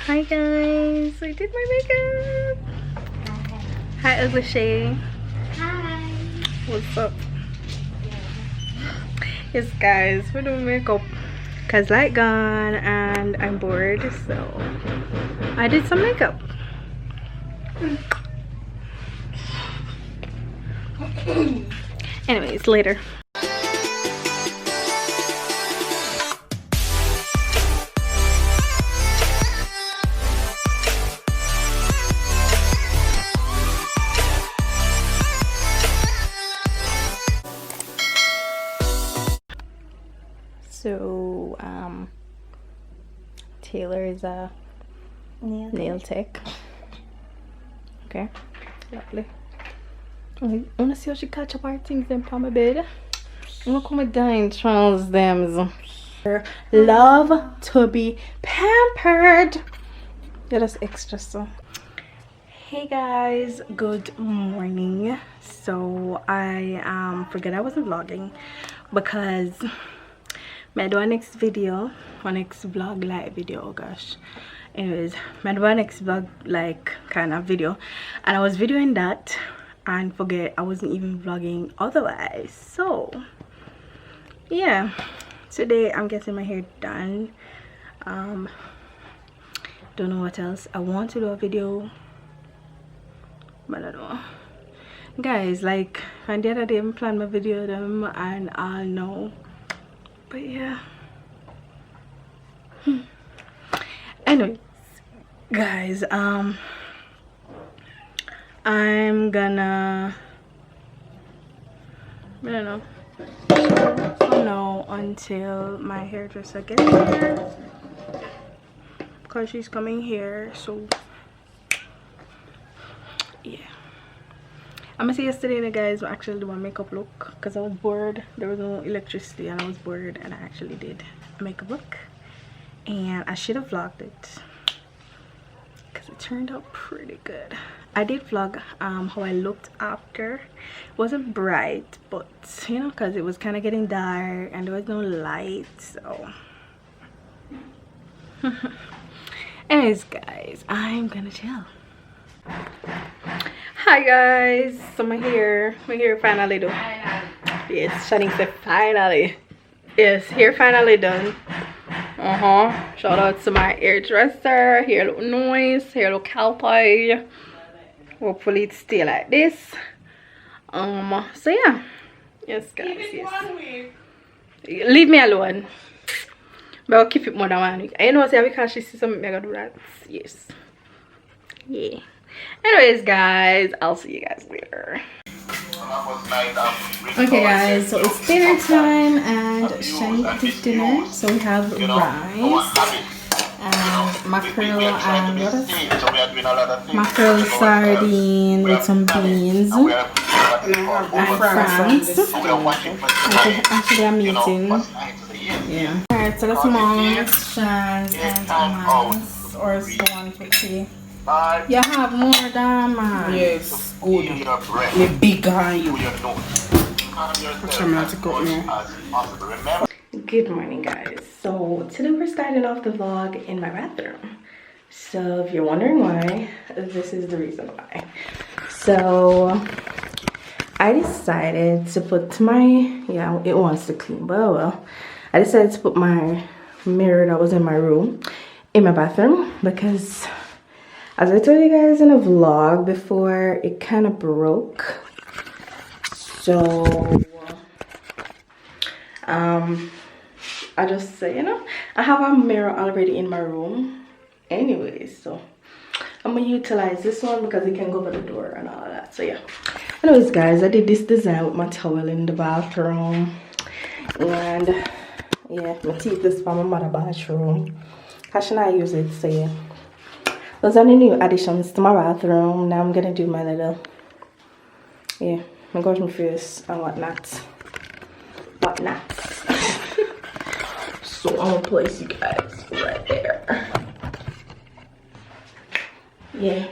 Hi guys, I did my makeup. Hi Ugly Shay. Hi. What's up? Yes guys, we're doing makeup because light gone and I'm bored, so I did some makeup. Anyways, later. So Taylor is a nail tech. Okay, lovely. I wanna see how she catch up our things them from my bed. Look how my dying Charles them. Love to be pampered. Yeah, that's extra so. Hey guys, good morning. So I forget I wasn't vlogging because I do a next video, my next vlog like video. Oh gosh. Anyways, I do a next vlog like kind of video, and I was videoing that and forget I wasn't even vlogging otherwise. So yeah, today I'm getting my hair done. Don't know what else. I want to do a video, but I don't know. Guys, like on the other day I planned my video them and I'll know. But yeah. Anyways, guys, I'm gonna, I don't know, from now until my hairdresser gets here, because she's coming here. So yeah, I'm gonna say yesterday guys I actually do a makeup look because I was bored. There was no electricity and I was bored, and I actually did a makeup look, and I should have vlogged it because it turned out pretty good. I did vlog how I looked after. It wasn't bright, but you know, because it was kind of getting dark and there was no light, so anyways guys, I'm gonna chill. Hi guys, so my hair finally done. Yes, Shani said finally. Yes, hair finally done. Shout out to my hairdresser. Hair look nice, hair look healthy. Hopefully it stay like this. So yeah. Yes guys, yes. Leave me alone. But I'll keep it more than 1 week. I know say because she sees something I gotta do that. Yes. Yeah. Anyways guys, I'll see you guys later. Okay guys, so it's dinner time and Shani cooked dinner. So we have rice and mackerel and what is mackerel sardine with some beans and France. Actually I'm eating. Yeah. Alright, so that's mom's, Shan's and mine, or is the one with tea. You have more than mine. Yes, good. Me bigger than you. Good morning guys. So today we're starting off the vlog in my bathroom. So if you're wondering why, this is the reason why. So I decided to put my, yeah, it wants to clean, but oh well. I decided to put my mirror that was in my room in my bathroom because, as I told you guys in a vlog before, it kind of broke. So I just say, you know, I have a mirror already in my room anyway, so I'm gonna utilize this one because it can go over the door and all that. So yeah, anyways guys, I did this design with my towel in the bathroom, and yeah, I take this from my mother bathroom. How should I use it? So yeah, those are the new additions to my bathroom. Now I'm gonna do my little, yeah, my gosh, my face and whatnot. So I'm gonna place you guys right there. Yeah.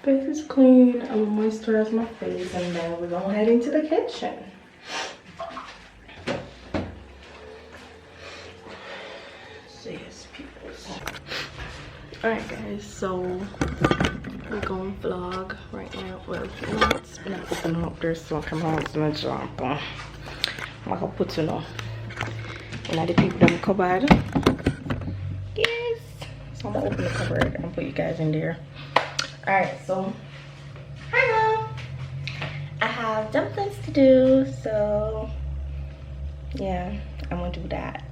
Face is clean. I'm gonna moisturize my face and then we're gonna head into the kitchen. So yes, people. Alright guys, so we're going to vlog right now. Well, it's been open up there so come on, it's gonna jump. I'm gonna put you know. And the people that cupboard. Yes. So I'm gonna open the cupboard and put you guys in there. Alright, so hello. I have dumplings to do, so yeah, I'm gonna do that.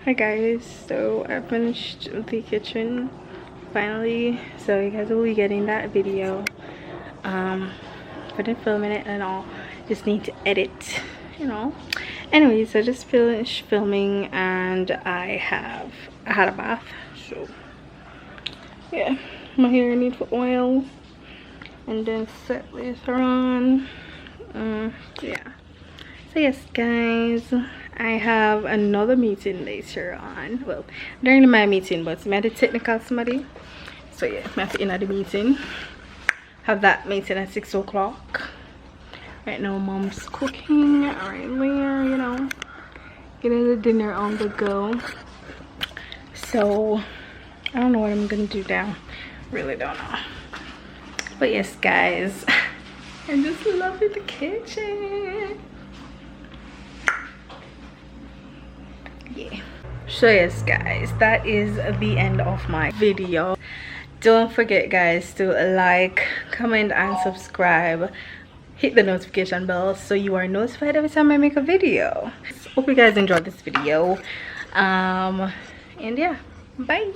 Hi guys, so I finished the kitchen finally, so you guys will be getting that video. But in filming it and all, just need to edit, you know, Anyways, I just finished filming and I had a bath, so yeah, my hair needs for oil and then set later on. Yeah, so yes guys, I have another meeting later on. Well, during my meeting, but it's a technical somebody, so yeah, I have to end the meeting. Have that meeting at 6 o'clock. Right now mom's cooking right there, you know, getting the dinner on the go. So I don't know what I'm gonna do now, really don't know. But yes guys, I'm just loving the kitchen. Yeah, so yes guys, that is the end of my video. Don't forget guys to like, comment and subscribe. Hit the notification bell so you are notified every time I make a video. Hope you guys enjoyed this video. And yeah, bye.